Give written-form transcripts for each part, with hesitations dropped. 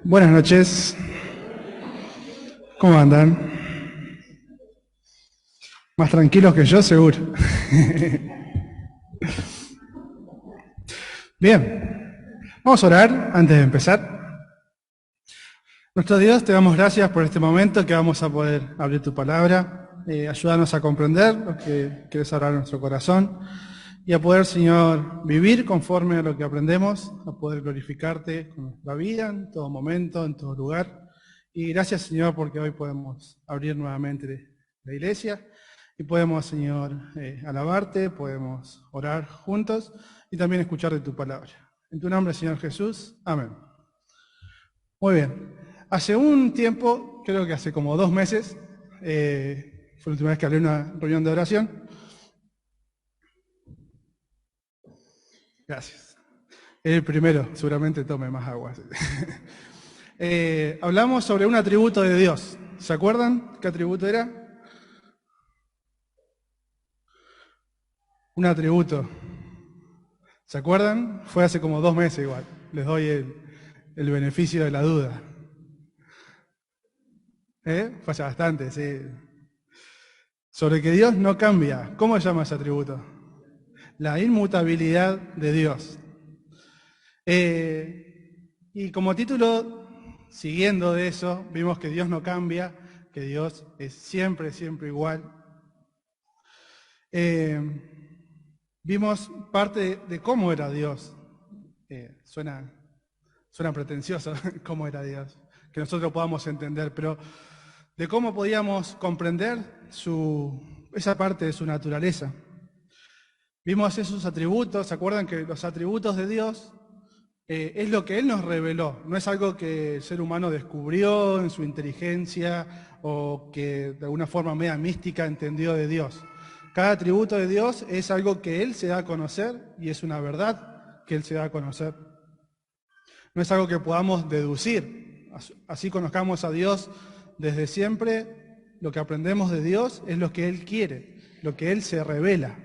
Buenas noches, ¿cómo andan? Más tranquilos que yo, seguro. Bien, vamos a orar antes de empezar. Nuestro Dios, te damos gracias por este momento que vamos a poder abrir tu palabra. Ayúdanos a comprender lo que quieres hablar en nuestro corazón y a poder, Señor, vivir conforme a lo que aprendemos, a poder glorificarte con nuestra vida en todo momento, en todo lugar. Y gracias, Señor, porque hoy podemos abrir nuevamente la iglesia y podemos, Señor, alabarte, podemos orar juntos y también escuchar de tu palabra. En tu nombre, Señor Jesús. Amén. Muy bien. Hace un tiempo, creo que hace como 2 meses, fue la última vez que hablé en una reunión de oración. Gracias. El primero, seguramente tome más agua. Hablamos sobre un atributo de Dios. ¿Se acuerdan qué atributo era? Un atributo. ¿Se acuerdan? Fue hace como 2 meses igual. Les doy el beneficio de la duda. Fue hace bastante, sí. Sobre que Dios no cambia. ¿Cómo se llama ese atributo? La inmutabilidad de Dios. Y como título, siguiendo de eso, vimos que Dios no cambia, que Dios es siempre, siempre igual. Vimos parte de cómo era Dios. Suena pretencioso cómo era Dios, que nosotros podamos entender, pero de cómo podíamos comprender esa parte de su naturaleza. Vimos esos atributos. ¿Se acuerdan que los atributos de Dios es lo que Él nos reveló? No es algo que el ser humano descubrió en su inteligencia o que de alguna forma media mística entendió de Dios. Cada atributo de Dios es algo que Él se da a conocer y es una verdad que Él se da a conocer. No es algo que podamos deducir. Así conozcamos a Dios desde siempre, lo que aprendemos de Dios es lo que Él quiere, lo que Él se revela.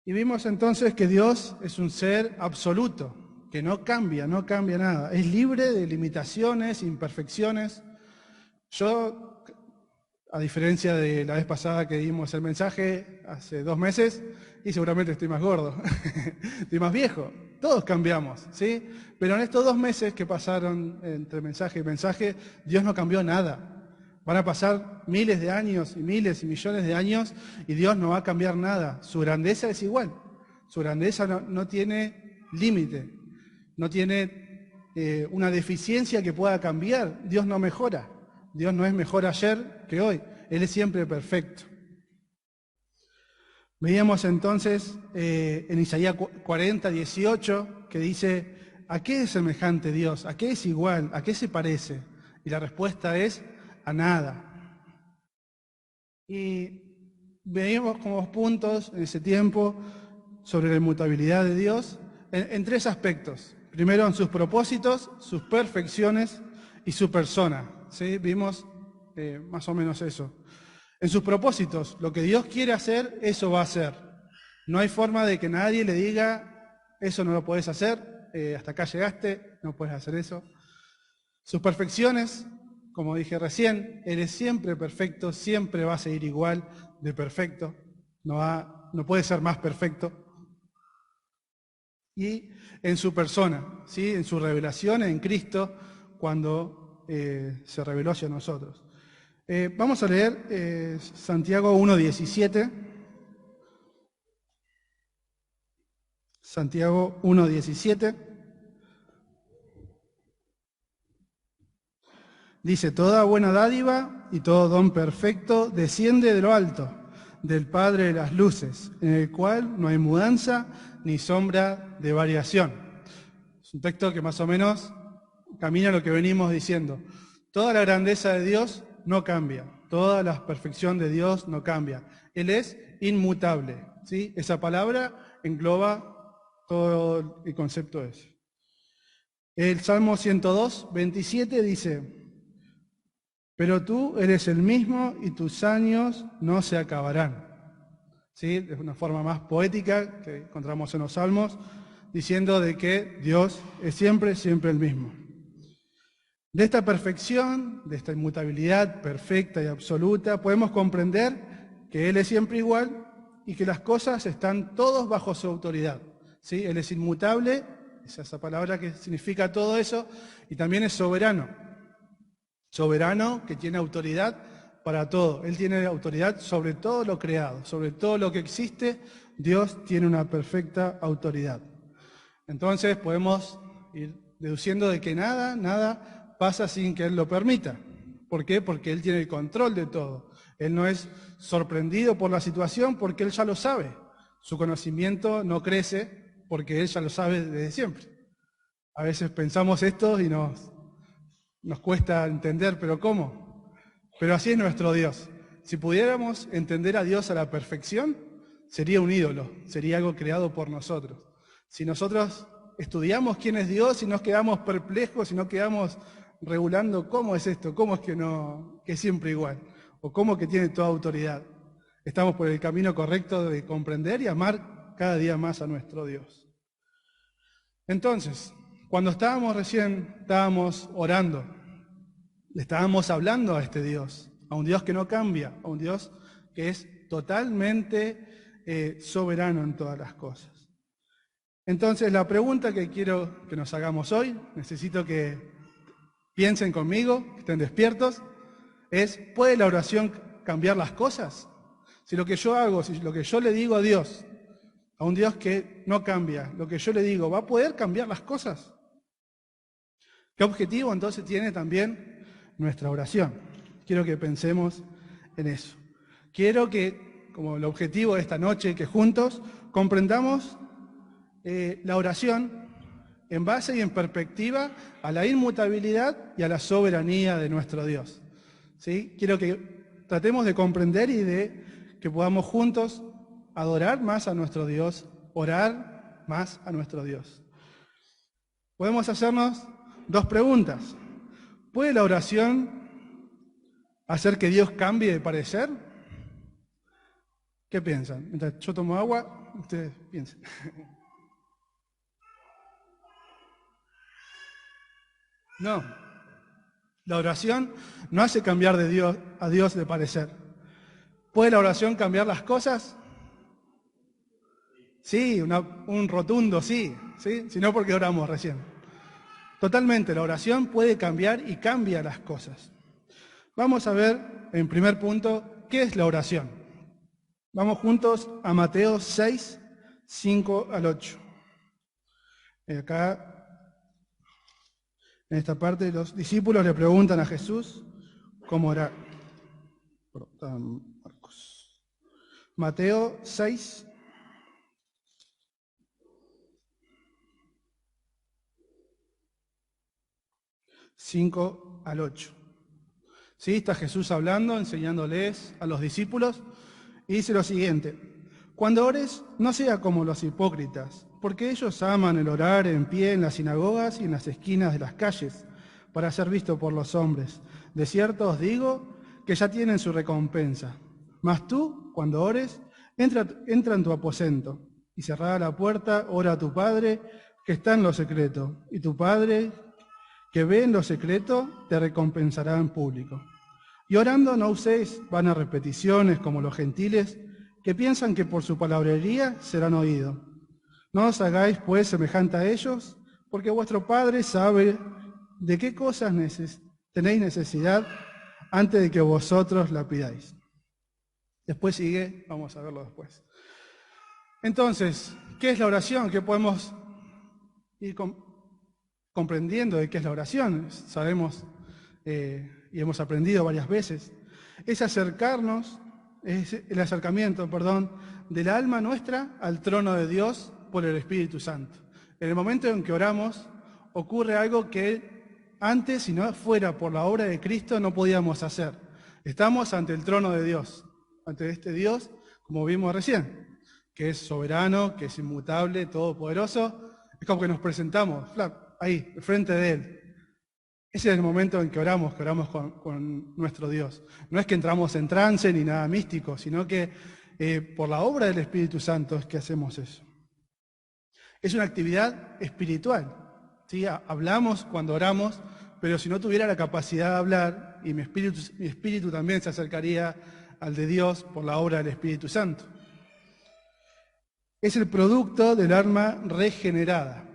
Y vimos entonces que Dios es un ser absoluto, que no cambia nada. Es libre de limitaciones, imperfecciones. Yo, a diferencia de la vez pasada que dimos el mensaje hace 2 meses, y seguramente estoy más gordo, estoy más viejo, todos cambiamos, ¿sí? Pero en estos 2 meses que pasaron entre mensaje y mensaje, Dios no cambió nada. Van a pasar miles de años y miles y millones de años y Dios no va a cambiar nada. Su grandeza es igual. Su grandeza no tiene límite, no tiene una deficiencia que pueda cambiar. Dios no mejora. Dios no es mejor ayer que hoy. Él es siempre perfecto. Veíamos entonces en Isaías 40, 18, que dice, ¿a qué es semejante Dios? ¿A qué es igual? ¿A qué se parece? Y la respuesta es, a nada. Y veíamos como puntos en ese tiempo sobre la inmutabilidad de Dios en 3 aspectos. Primero, en sus propósitos, sus perfecciones y su persona. ¿Sí? Vimos más o menos eso. En sus propósitos, lo que Dios quiere hacer, eso va a hacer. No hay forma de que nadie le diga, eso no lo podés hacer, hasta acá llegaste, no puedes hacer eso. Sus perfecciones, como dije recién, Él es siempre perfecto, siempre va a seguir igual de perfecto, no puede ser más perfecto. Y en su persona, ¿sí? En su revelación en Cristo, cuando se reveló hacia nosotros. Vamos a leer Santiago 1:17. Santiago 1:17. Dice, toda buena dádiva y todo don perfecto desciende de lo alto, del Padre de las luces, en el cual no hay mudanza ni sombra de variación. Es un texto que más o menos camina lo que venimos diciendo. Toda la grandeza de Dios no cambia, toda la perfección de Dios no cambia. Él es inmutable, ¿sí? Esa palabra engloba todo el concepto de eso. El Salmo 102:27 dice, pero tú eres el mismo y tus años no se acabarán. ¿Sí? Es una forma más poética que encontramos en los Salmos, diciendo de que Dios es siempre, siempre el mismo. De esta perfección, de esta inmutabilidad perfecta y absoluta, podemos comprender que Él es siempre igual y que las cosas están todos bajo su autoridad. ¿Sí? Él es inmutable, es esa palabra que significa todo eso, y también es soberano. Soberano que tiene autoridad para todo. Él tiene autoridad sobre todo lo creado, sobre todo lo que existe. Dios tiene una perfecta autoridad. Entonces podemos ir deduciendo de que nada pasa sin que Él lo permita. ¿Por qué? Porque Él tiene el control de todo. Él no es sorprendido por la situación porque Él ya lo sabe. Su conocimiento no crece porque Él ya lo sabe desde siempre. A veces pensamos esto y nos cuesta entender, pero ¿cómo? Pero así es nuestro Dios. Si pudiéramos entender a Dios a la perfección, sería un ídolo, sería algo creado por nosotros. Si nosotros estudiamos quién es Dios y nos quedamos perplejos y nos quedamos regulando cómo es esto, cómo es que es siempre igual, o cómo que tiene toda autoridad, estamos por el camino correcto de comprender y amar cada día más a nuestro Dios. Entonces, cuando estábamos orando, le estábamos hablando a este Dios, a un Dios que no cambia, a un Dios que es totalmente soberano en todas las cosas. Entonces, la pregunta que quiero que nos hagamos hoy, necesito que piensen conmigo, que estén despiertos, es: ¿puede la oración cambiar las cosas? Si lo que yo hago, si lo que yo le digo a Dios, a un Dios que no cambia, lo que yo le digo, ¿va a poder cambiar las cosas? ¿Qué objetivo entonces tiene también nuestra oración? Quiero que pensemos en eso. Quiero que, como el objetivo de esta noche, que juntos comprendamos la oración en base y en perspectiva a la inmutabilidad y a la soberanía de nuestro Dios. ¿Sí? Quiero que tratemos de comprender y de que podamos juntos adorar más a nuestro Dios, orar más a nuestro Dios. Podemos hacernos dos preguntas. ¿Puede la oración hacer que Dios cambie de parecer? ¿Qué piensan? Mientras yo tomo agua, ustedes piensen. No, la oración no hace cambiar a Dios de parecer. ¿Puede la oración cambiar las cosas? Sí, un rotundo sí, ¿sí? Si no, porque oramos recién. Totalmente, la oración puede cambiar y cambia las cosas. Vamos a ver, en primer punto, ¿qué es la oración? Vamos juntos a Mateo 6, 5 al 8. Acá, en esta parte, los discípulos le preguntan a Jesús cómo orar. Mateo 6, 5 al 8. ¿Sí? Está Jesús hablando, enseñándoles a los discípulos, y dice lo siguiente: cuando ores, no sea como los hipócritas, porque ellos aman el orar en pie en las sinagogas y en las esquinas de las calles, para ser visto por los hombres. De cierto os digo que ya tienen su recompensa. Mas tú, cuando ores, entra en tu aposento, y cerrada la puerta, ora a tu Padre que está en lo secreto, y tu Padre que ve en lo secreto te recompensará en público. Y orando no uséis vanas repeticiones como los gentiles, que piensan que por su palabrería serán oídos. No os hagáis pues semejante a ellos, porque vuestro Padre sabe de qué cosas tenéis necesidad antes de que vosotros la pidáis. Después sigue, vamos a verlo después. Entonces, ¿qué es la oración? ¿Qué podemos ir comprendiendo de qué es la oración? Sabemos y hemos aprendido varias veces. Es el acercamiento, del alma nuestra al trono de Dios por el Espíritu Santo. En el momento en que oramos, ocurre algo que antes, si no fuera por la obra de Cristo, no podíamos hacer. Estamos ante el trono de Dios, ante este Dios, como vimos recién, que es soberano, que es inmutable, todopoderoso. Es como que nos presentamos, ahí, frente de Él. Ese es el momento en que oramos con nuestro Dios. No es que entramos en trance ni nada místico, sino que por la obra del Espíritu Santo es que hacemos eso. Es una actividad espiritual, ¿sí? Hablamos cuando oramos pero si no tuviera la capacidad de hablar, y mi espíritu también se acercaría al de Dios por la obra del Espíritu Santo. Es el producto del alma regenerada.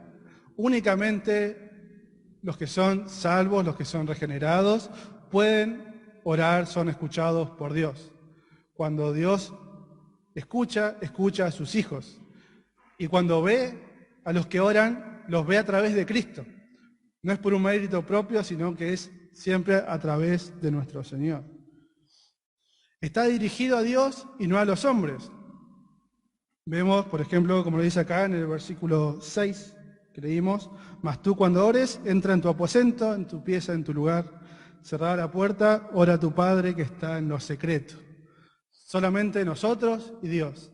Únicamente los que son salvos, los que son regenerados, pueden orar, son escuchados por Dios. Cuando Dios escucha a sus hijos. Y cuando ve a los que oran, los ve a través de Cristo. No es por un mérito propio, sino que es siempre a través de nuestro Señor. Está dirigido a Dios y no a los hombres. Vemos, por ejemplo, como lo dice acá en el versículo 6 que leímos, mas tú cuando ores, entra en tu aposento, en tu pieza, en tu lugar, cerrada la puerta, ora a tu Padre que está en lo secreto. Solamente nosotros y Dios.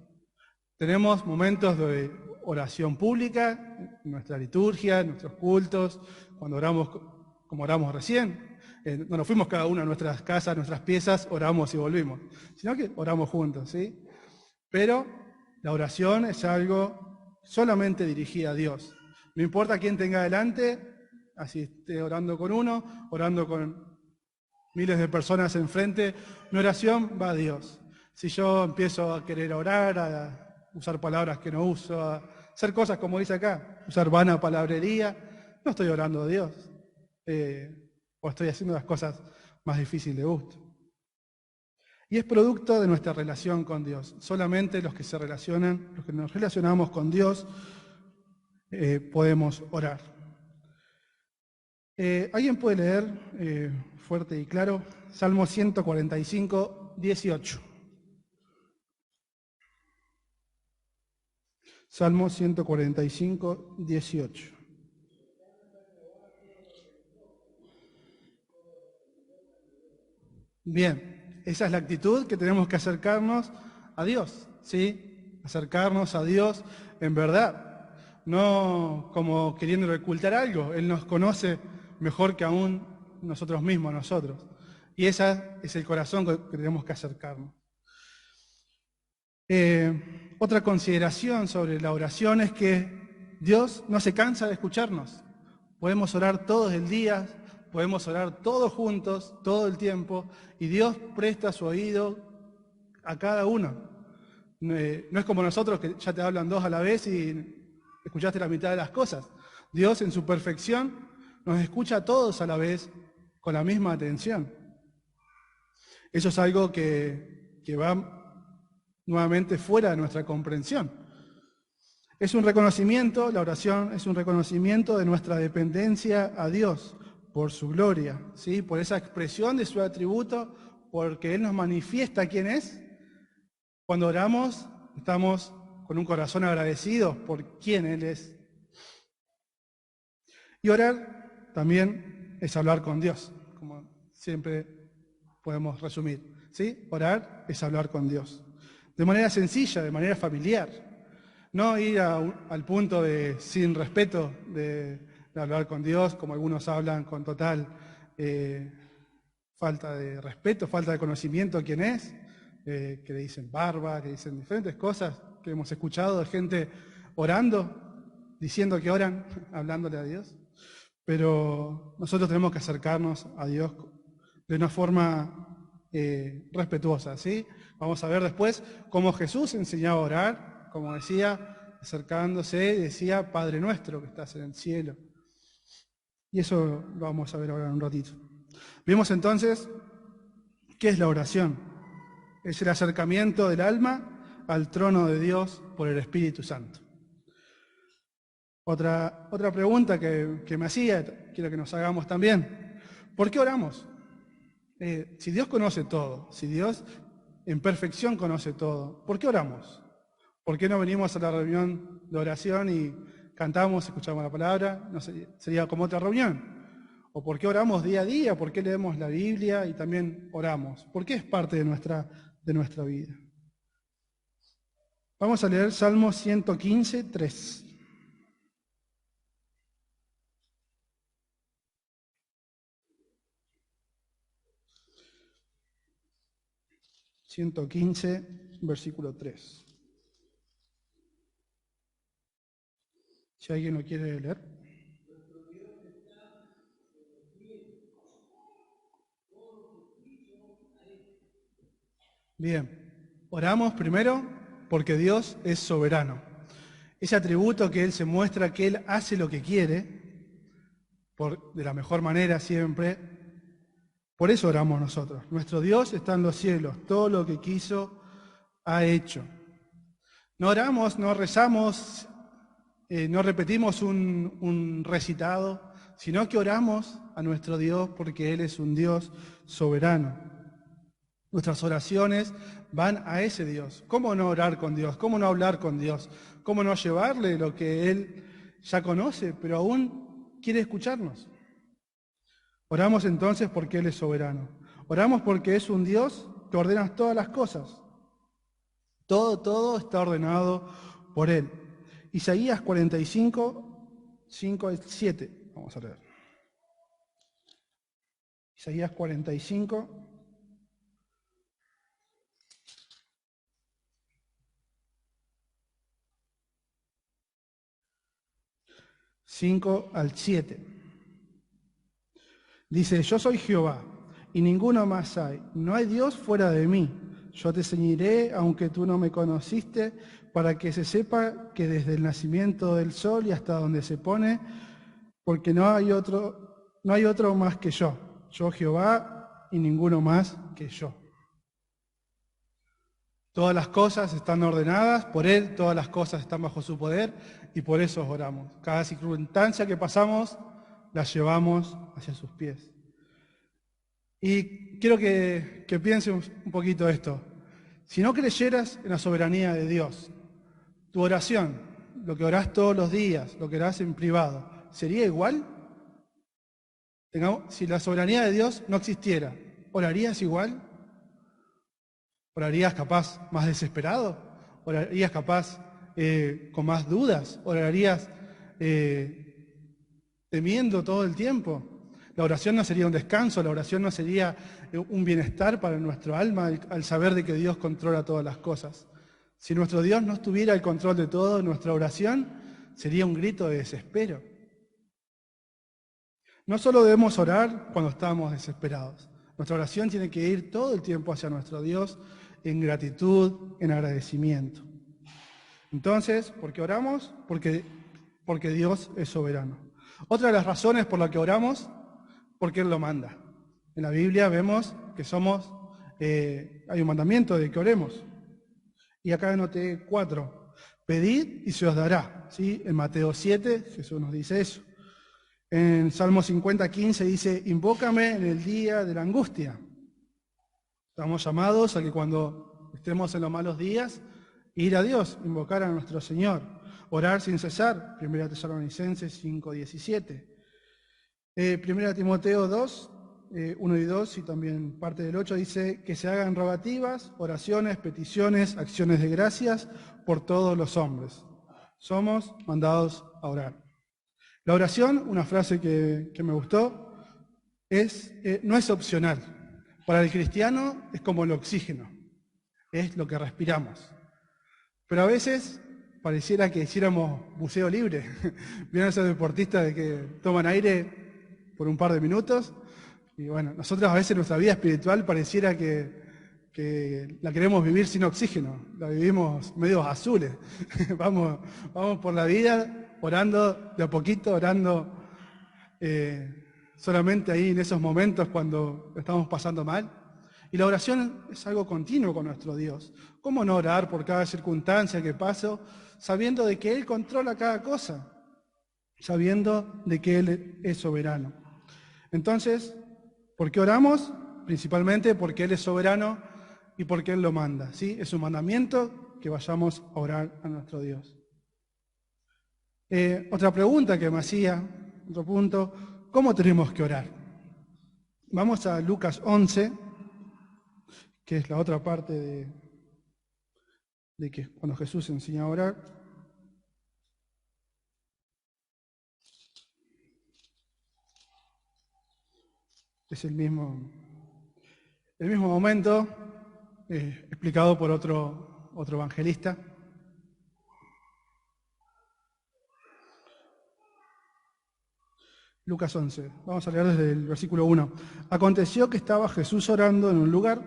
Tenemos momentos de oración pública, en nuestra liturgia, en nuestros cultos, cuando oramos como oramos recién. No nos fuimos cada uno a nuestras casas, a nuestras piezas, oramos y volvimos, sino que oramos juntos, ¿sí? Pero la oración es algo solamente dirigida a Dios. No importa quién tenga delante, así esté orando con uno, orando con miles de personas enfrente, mi oración va a Dios. Si yo empiezo a querer orar, a usar palabras que no uso, a hacer cosas como dice acá, usar vana palabrería, no estoy orando a Dios. O estoy haciendo las cosas más difíciles de gusto. Y es producto de nuestra relación con Dios. Solamente los que nos relacionamos con Dios, podemos orar. ¿Alguien puede leer fuerte y claro? Salmo 145, 18. Salmo 145, 18. Bien, esa es la actitud que tenemos que acercarnos a Dios, ¿sí? Acercarnos a Dios en verdad, no como queriendo ocultar algo. Él nos conoce mejor que aún nosotros mismos, nosotros. Y ese es el corazón que tenemos que acercarnos. Otra consideración sobre la oración es que Dios no se cansa de escucharnos. Podemos orar todos el día, podemos orar todos juntos, todo el tiempo, y Dios presta su oído a cada uno. No es como nosotros que ya te hablan dos a la vez y escuchaste la mitad de las cosas. Dios en su perfección nos escucha a todos a la vez con la misma atención. Eso es algo que va nuevamente fuera de nuestra comprensión. Es un reconocimiento, la oración es un reconocimiento de nuestra dependencia a Dios por su gloria, ¿sí? Por esa expresión de su atributo, porque Él nos manifiesta quién es. Cuando oramos, estamos con un corazón agradecido por quién Él es. Y orar también es hablar con Dios, como siempre podemos resumir, ¿sí? Orar es hablar con Dios. De manera sencilla, de manera familiar. No ir al punto de sin respeto de hablar con Dios, como algunos hablan con total falta de respeto, falta de conocimiento de quién es, que le dicen barba, que dicen diferentes cosas que hemos escuchado de gente orando, diciendo que oran, hablándole a Dios. Pero nosotros tenemos que acercarnos a Dios de una forma respetuosa, ¿sí? Vamos a ver después cómo Jesús enseñaba a orar, como decía, acercándose, decía, Padre nuestro que estás en el cielo. Y eso lo vamos a ver ahora en un ratito. Vimos entonces qué es la oración. Es el acercamiento del alma al trono de Dios por el Espíritu Santo. Otra pregunta que me hacía, quiero que nos hagamos también. ¿Por qué oramos? Si Dios conoce todo, si Dios en perfección conoce todo, ¿por qué oramos? ¿Por qué no venimos a la reunión de oración y cantamos, escuchamos la palabra? No sería como otra reunión. ¿O por qué oramos día a día? ¿Por qué leemos la Biblia y también oramos? ¿Por qué es parte de nuestra vida? Vamos a leer Salmo 115, 3. Versículo 3. Si alguien lo quiere leer. Bien, oramos primero porque Dios es soberano. Ese atributo que Él se muestra, que Él hace lo que quiere, de la mejor manera siempre. Por eso oramos nosotros. Nuestro Dios está en los cielos, todo lo que quiso ha hecho. No oramos, no rezamos, no repetimos un recitado, sino que oramos a nuestro Dios porque Él es un Dios soberano. Nuestras oraciones van a ese Dios. ¿Cómo no orar con Dios? ¿Cómo no hablar con Dios? ¿Cómo no llevarle lo que Él ya conoce, pero aún quiere escucharnos? Oramos entonces porque Él es soberano. Oramos porque es un Dios que ordena todas las cosas. Todo está ordenado por Él. Isaías 45, 5 al 7. Vamos a leer. Isaías 45. 5 al 7. Dice, yo soy Jehová, y ninguno más hay. No hay Dios fuera de mí. Yo te ceñiré, aunque tú no me conociste, para que se sepa que desde el nacimiento del sol y hasta donde se pone, porque no hay otro más que yo. Yo Jehová, y ninguno más que yo. Todas las cosas están ordenadas por Él, todas las cosas están bajo su poder y por eso oramos. Cada circunstancia que pasamos la llevamos hacia sus pies. Y quiero que piensen un poquito esto. Si no creyeras en la soberanía de Dios, tu oración, lo que orás todos los días, lo que orás en privado, ¿sería igual? Si la soberanía de Dios no existiera, ¿orarías igual? ¿Orarías capaz más desesperado? ¿Orarías capaz con más dudas? ¿Orarías temiendo todo el tiempo? La oración no sería un descanso, la oración no sería un bienestar para nuestro alma al saber de que Dios controla todas las cosas. Si nuestro Dios no estuviera al control de todo, nuestra oración sería un grito de desespero. No solo debemos orar cuando estamos desesperados. Nuestra oración tiene que ir todo el tiempo hacia nuestro Dios en gratitud, en agradecimiento. Entonces, ¿por qué oramos? Porque Dios es soberano. Otra de las razones por la que oramos, porque Él lo manda. En la Biblia vemos que hay un mandamiento de que oremos. Y acá anoté 4. Pedid y se os dará. ¿Sí? En Mateo 7 Jesús nos dice eso. En Salmo 50:15 dice, invócame en el día de la angustia. Estamos llamados a que cuando estemos en los malos días, ir a Dios, invocar a nuestro Señor, orar sin cesar, 1 Tesalonicenses 5:17. 1 Timoteo 2, 1 y 2 y también parte del 8 dice que se hagan rogativas, oraciones, peticiones, acciones de gracias por todos los hombres. Somos mandados a orar. La oración, una frase que me gustó, no es opcional. Para el cristiano es como el oxígeno, es lo que respiramos. Pero a veces pareciera que hiciéramos buceo libre. ¿Vieron esos deportistas de que toman aire por un par de minutos? Y bueno, nosotros a veces nuestra vida espiritual pareciera que la queremos vivir sin oxígeno, la vivimos medio azules. Vamos por la vida orando de a poquito, orando solamente ahí en esos momentos cuando estamos pasando mal. Y la oración es algo continuo con nuestro Dios. ¿Cómo no orar por cada circunstancia que paso, sabiendo de que Él controla cada cosa, sabiendo de que Él es soberano? Entonces, ¿por qué oramos? Principalmente porque Él es soberano y porque Él lo manda. ¿Sí? Es un mandamiento que vayamos a orar a nuestro Dios. Otra pregunta que me hacía, otro punto, ¿cómo tenemos que orar? Vamos a Lucas 11, que es la otra parte de que cuando Jesús enseña a orar. Es el mismo momento explicado por otro evangelista. Lucas 11, vamos a leer desde el versículo 1. Aconteció que estaba Jesús orando en un lugar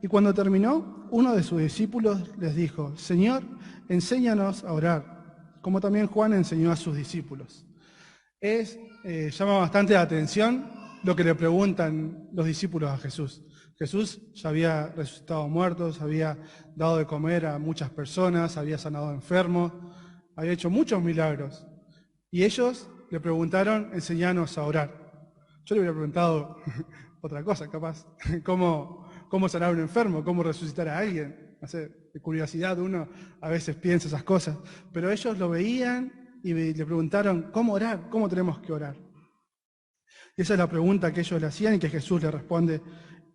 Y cuando terminó, uno de sus discípulos les dijo: Señor, enséñanos a orar, como también Juan enseñó a sus discípulos. Llama bastante la atención lo que le preguntan los discípulos a Jesús. Jesús ya había resucitado muertos, había dado de comer a muchas personas, había sanado enfermos, había hecho muchos milagros. Y ellos le preguntaron: enséñanos a orar. Yo le hubiera preguntado otra cosa, capaz. ¿Cómo sanar a un enfermo? ¿Cómo resucitar a alguien? No sé, de curiosidad uno a veces piensa esas cosas. Pero ellos lo veían y le preguntaron: ¿cómo orar? ¿Cómo tenemos que orar? Y esa es la pregunta que ellos le hacían y que Jesús le responde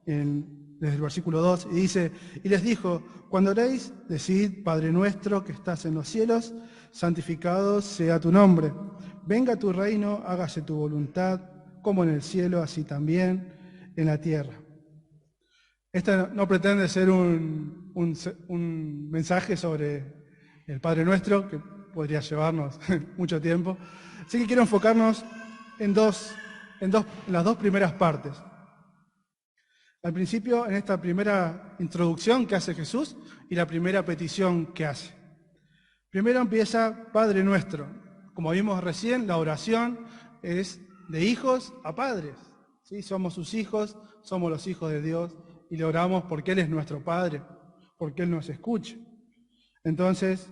desde el versículo 2. Y dice: y les dijo: cuando oréis, decid: Padre nuestro que estás en los cielos, santificado sea tu nombre. Venga tu reino, hágase tu voluntad, como en el cielo, así también en la tierra. Esta no pretende ser un mensaje sobre el Padre Nuestro, que podría llevarnos mucho tiempo. Así que quiero enfocarnos en las dos primeras partes. Al principio, en esta primera introducción que hace Jesús y la primera petición que hace. Primero empieza Padre Nuestro. Como vimos recién, la oración es de hijos a padres. ¿Sí? Somos sus hijos, somos los hijos de Dios y le oramos porque Él es nuestro Padre, porque Él nos escucha. Entonces,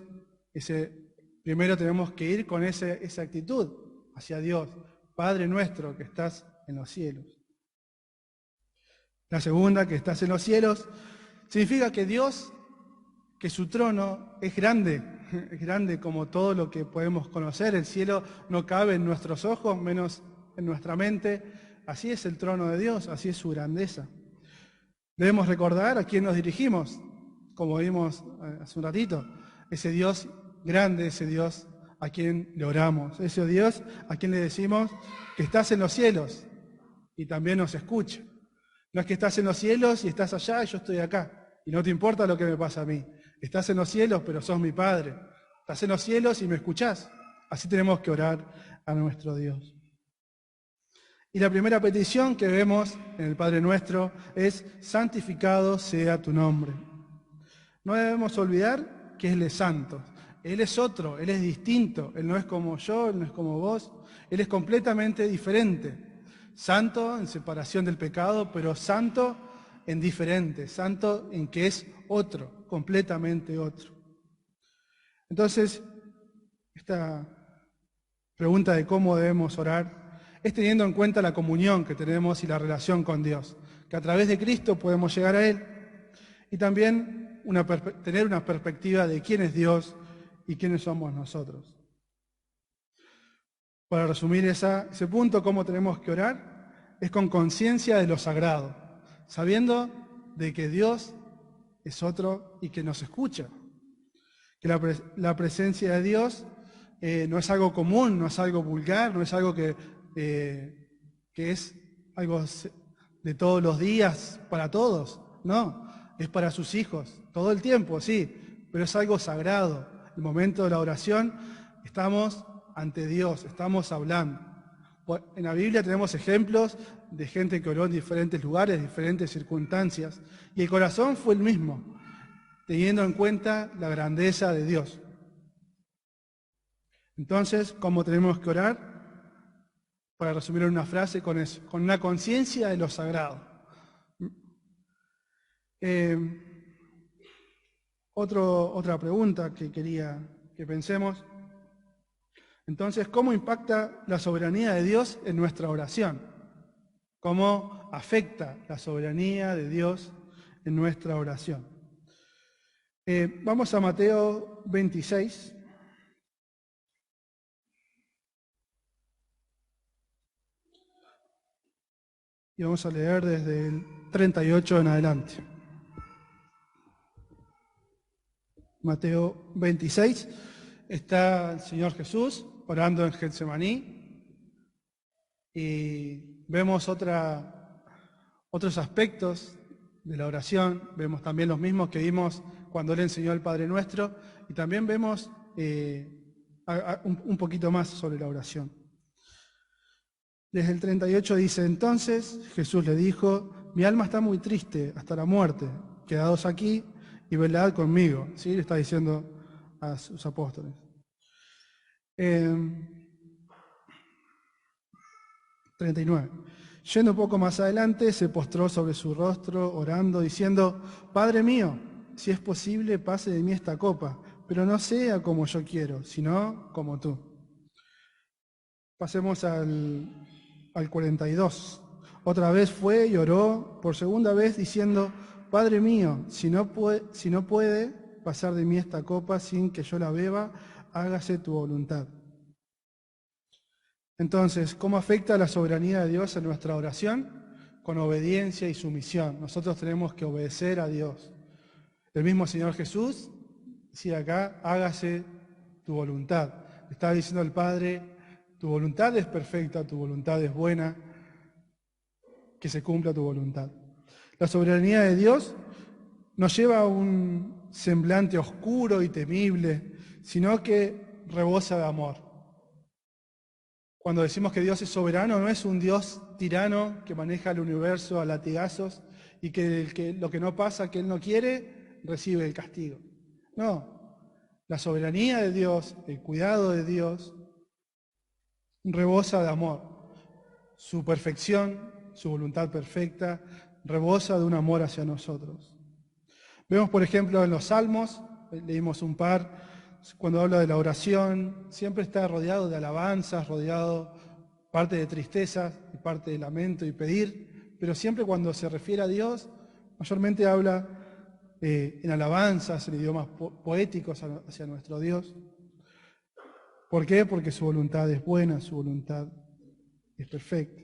primero tenemos que ir con esa actitud hacia Dios. Padre nuestro que estás en los cielos. La segunda, que estás en los cielos, significa que Dios, que su trono es grande como todo lo que podemos conocer. El cielo no cabe en nuestros ojos, menos en nuestra mente. Así es el trono de Dios, así es su grandeza. Debemos recordar a quién nos dirigimos, como vimos hace un ratito, ese Dios grande, ese Dios a quien le oramos, ese Dios a quien le decimos que estás en los cielos y también nos escucha. No es que estás en los cielos y estás allá y yo estoy acá, y no te importa lo que me pasa a mí. Estás en los cielos, pero sos mi Padre. Estás en los cielos y me escuchás. Así tenemos que orar a nuestro Dios. Y la primera petición que vemos en el Padre Nuestro es: santificado sea tu nombre. No debemos olvidar que Él es santo. Él es otro, Él es distinto. Él no es como yo, Él no es como vos. Él es completamente diferente. Santo en separación del pecado, pero santo en diferente. Santo en que es otro, completamente otro. Entonces, esta pregunta de cómo debemos orar es teniendo en cuenta la comunión que tenemos y la relación con Dios, que a través de Cristo podemos llegar a Él, y también tener una perspectiva de quién es Dios y quiénes somos nosotros. Para resumir ese punto, cómo tenemos que orar, es con conciencia de lo sagrado, sabiendo de que Dios es otro y que nos escucha, que la presencia de Dios no es algo común, no es algo vulgar, no es algo que es algo de todos los días para todos, no, es para sus hijos, todo el tiempo, sí, pero es algo sagrado. El momento de la oración estamos ante Dios, estamos hablando. En la Biblia tenemos ejemplos de gente que oró en diferentes lugares, diferentes circunstancias, y el corazón fue el mismo, teniendo en cuenta la grandeza de Dios. Entonces, ¿cómo tenemos que orar? Para resumir en una frase, con eso, con una conciencia de lo sagrado. Otra pregunta que quería que pensemos. Entonces, ¿cómo impacta la soberanía de Dios en nuestra oración? ¿Cómo afecta la soberanía de Dios en nuestra oración? Vamos a Mateo 26. Y vamos a leer desde el 38 en adelante. Mateo 26, está el Señor Jesús orando en Getsemaní y vemos otros aspectos de la oración, vemos también los mismos que vimos cuando Él enseñó el Padre Nuestro y también vemos un poquito más sobre la oración. Desde el 38 dice: entonces Jesús le dijo: mi alma está muy triste hasta la muerte, quedaos aquí y velad conmigo. ¿Sí? Le está diciendo a sus apóstoles. 39. Yendo un poco más adelante, se postró sobre su rostro, orando, diciendo: Padre mío, si es posible, pase de mí esta copa, pero no sea como yo quiero, sino como tú. Pasemos al 42. Otra vez fue y oró por segunda vez, diciendo: Padre mío, si no puede pasar de mí esta copa sin que yo la beba, hágase tu voluntad. Entonces, ¿cómo afecta la soberanía de Dios en nuestra oración? Con obediencia y sumisión. Nosotros tenemos que obedecer a Dios. El mismo Señor Jesús decía acá: hágase tu voluntad. Estaba diciendo al Padre: tu voluntad es perfecta, tu voluntad es buena, que se cumpla tu voluntad. La soberanía de Dios nos lleva a un semblante oscuro y temible, sino que rebosa de amor. Cuando decimos que Dios es soberano, no es un Dios tirano que maneja el universo a latigazos y que lo que no pasa, que Él no quiere, recibe el castigo. No, la soberanía de Dios, el cuidado de Dios, rebosa de amor. Su perfección, su voluntad perfecta, rebosa de un amor hacia nosotros. Vemos, por ejemplo, en los Salmos, leímos un par, cuando habla de la oración, siempre está rodeado de alabanzas, rodeado parte de tristezas y parte de lamento y pedir, pero siempre cuando se refiere a Dios, mayormente habla en alabanzas, en idiomas poéticos hacia nuestro Dios. ¿Por qué? Porque su voluntad es buena, su voluntad es perfecta.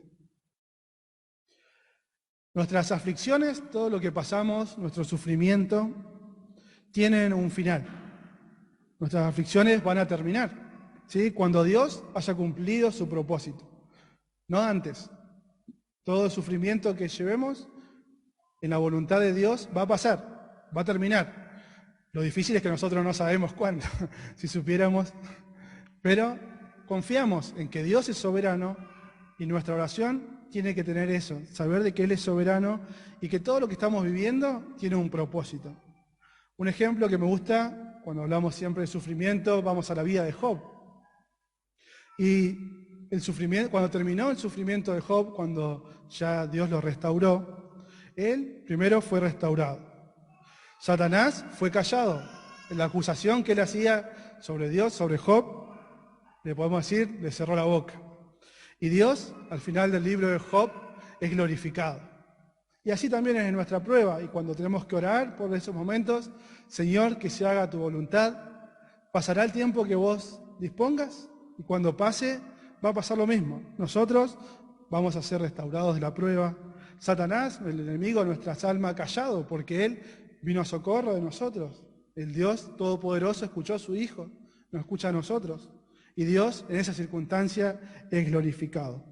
Nuestras aflicciones, todo lo que pasamos, nuestro sufrimiento, tienen un final. Nuestras aflicciones van a terminar, ¿sí? Cuando Dios haya cumplido su propósito, no antes. Todo el sufrimiento que llevemos en la voluntad de Dios va a pasar, va a terminar. Lo difícil es que nosotros no sabemos cuándo, si supiéramos, pero confiamos en que Dios es soberano y nuestra oración tiene que tener eso, saber de que Él es soberano y que todo lo que estamos viviendo tiene un propósito. Un ejemplo que me gusta, cuando hablamos siempre de sufrimiento, vamos a la vida de Job. Y el sufrimiento, cuando terminó el sufrimiento de Job, cuando ya Dios lo restauró, él primero fue restaurado. Satanás fue callado. En la acusación que él hacía sobre Dios, sobre Job, le podemos decir, le cerró la boca. Y Dios, al final del libro de Job, es glorificado. Y así también es en nuestra prueba, y cuando tenemos que orar por esos momentos: Señor, que se haga tu voluntad, pasará el tiempo que vos dispongas, y cuando pase, va a pasar lo mismo. Nosotros vamos a ser restaurados de la prueba. Satanás, el enemigo de nuestras almas, callado, porque él vino a socorro de nosotros. El Dios Todopoderoso escuchó a su Hijo, nos escucha a nosotros, y Dios en esa circunstancia es glorificado.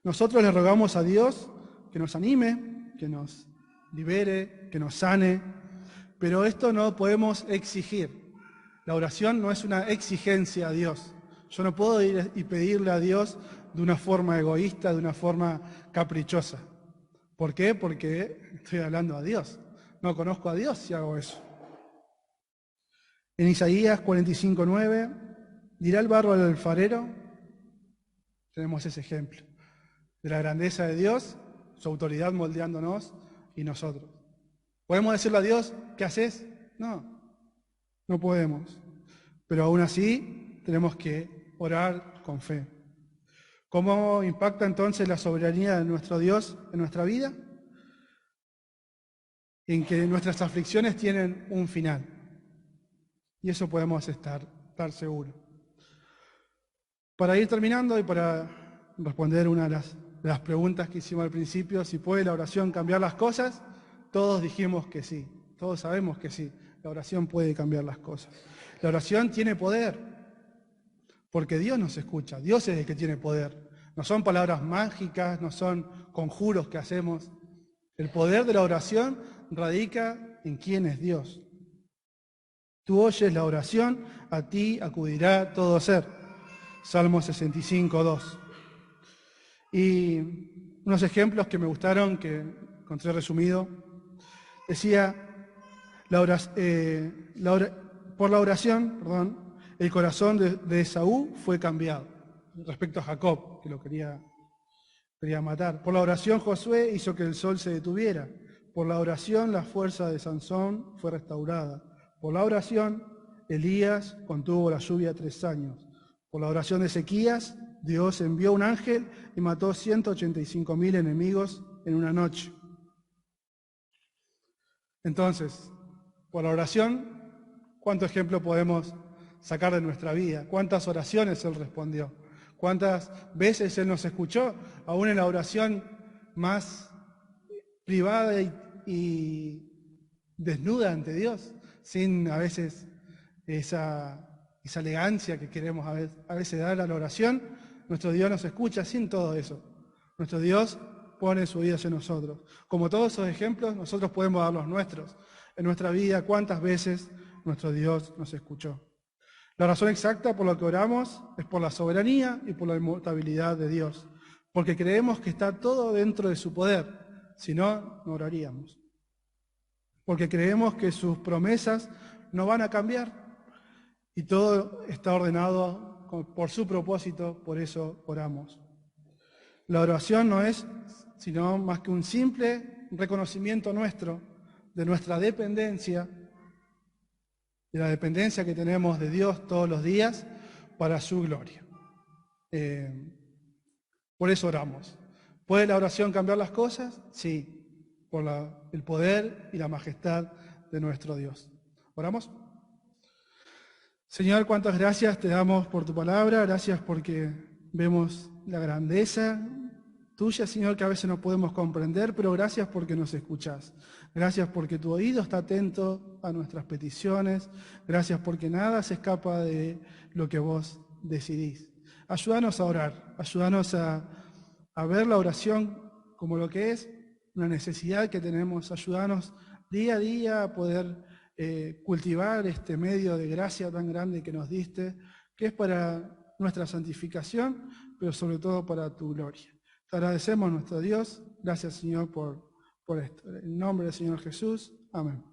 Nosotros le rogamos a Dios que nos anime, que nos libere, que nos sane, pero esto no podemos exigir. La oración no es una exigencia a Dios. Yo no puedo ir y pedirle a Dios de una forma egoísta, de una forma caprichosa. ¿Por qué? Porque estoy hablando a Dios. No conozco a Dios si hago eso. En Isaías 45:9, dirá el barro al alfarero, tenemos ese ejemplo de la grandeza de Dios, su autoridad moldeándonos y nosotros. ¿Podemos decirle a Dios, ¿qué haces? No, no podemos. Pero aún así tenemos que orar con fe. ¿Cómo impacta entonces la soberanía de nuestro Dios en nuestra vida? En que nuestras aflicciones tienen un final. Y eso podemos estar seguros. Para ir terminando y para responder una de las preguntas que hicimos al principio, si puede la oración cambiar las cosas, todos dijimos que sí, todos sabemos que sí, la oración puede cambiar las cosas. La oración tiene poder, porque Dios nos escucha, Dios es el que tiene poder. No son palabras mágicas, no son conjuros que hacemos. El poder de la oración radica en quién es Dios. Tú oyes la oración, a ti acudirá todo ser. Salmo 65:2. Y unos ejemplos que me gustaron, que encontré resumido. Decía, por la oración, el corazón de Esaú fue cambiado respecto a Jacob, que lo quería matar. Por la oración Josué hizo que el sol se detuviera. Por la oración la fuerza de Sansón fue restaurada. Por la oración Elías contuvo la lluvia 3 años. Por la oración de Ezequías, Dios envió un ángel y mató 185.000 enemigos en una noche. Entonces, por la oración, ¿cuánto ejemplo podemos sacar de nuestra vida? ¿Cuántas oraciones Él respondió? ¿Cuántas veces Él nos escuchó? Aún en la oración más privada y desnuda ante Dios, sin a veces esa elegancia que queremos a veces dar a la oración, nuestro Dios nos escucha sin todo eso. Nuestro Dios pone su vida en nosotros. Como todos esos ejemplos, nosotros podemos dar los nuestros. En nuestra vida, ¿cuántas veces nuestro Dios nos escuchó? La razón exacta por la que oramos es por la soberanía y por la inmutabilidad de Dios, porque creemos que está todo dentro de su poder, si no, no oraríamos. Porque creemos que sus promesas no van a cambiar y todo está ordenado por su propósito, por eso oramos. La oración no es sino más que un simple reconocimiento nuestro de nuestra dependencia, de la dependencia que tenemos de Dios todos los días para su gloria. Por eso oramos. ¿Puede la oración cambiar las cosas? Sí, por el poder y la majestad de nuestro Dios. ¿Oramos? Señor, cuántas gracias te damos por tu palabra, gracias porque vemos la grandeza tuya, Señor, que a veces no podemos comprender, pero gracias porque nos escuchás. Gracias porque tu oído está atento a nuestras peticiones. Gracias porque nada se escapa de lo que vos decidís. Ayúdanos a orar, ayúdanos a ver la oración como lo que es, una necesidad que tenemos. Ayúdanos día a día a poder cultivar este medio de gracia tan grande que nos diste, que es para nuestra santificación, pero sobre todo para tu gloria. Te agradecemos, nuestro Dios. Gracias, Señor, por esto. En el nombre del Señor Jesús. Amén.